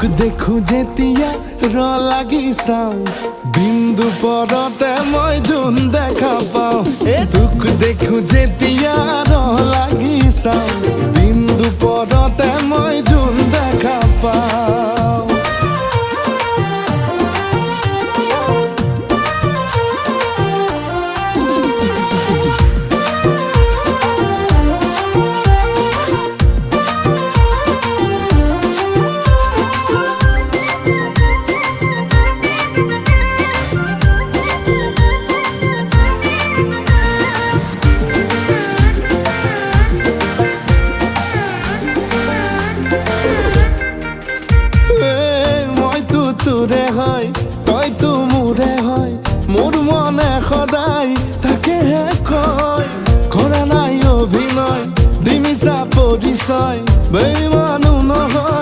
দেখো যেতিয়া ৰ লাগি চাওঁ দিন দুপৰতে মই জোন দেখা পাওঁ তোক দেখো যেতিয়া ৰ লাগি চাওঁ দিন দুপৰতে মই জোন দেখা পাওঁ তোৰে হয় তইতো মোৰে হয় মোৰ মনে সদায় তাকেহে কয় কৰা নাই অভিনয় দিমিছা পৰিচয়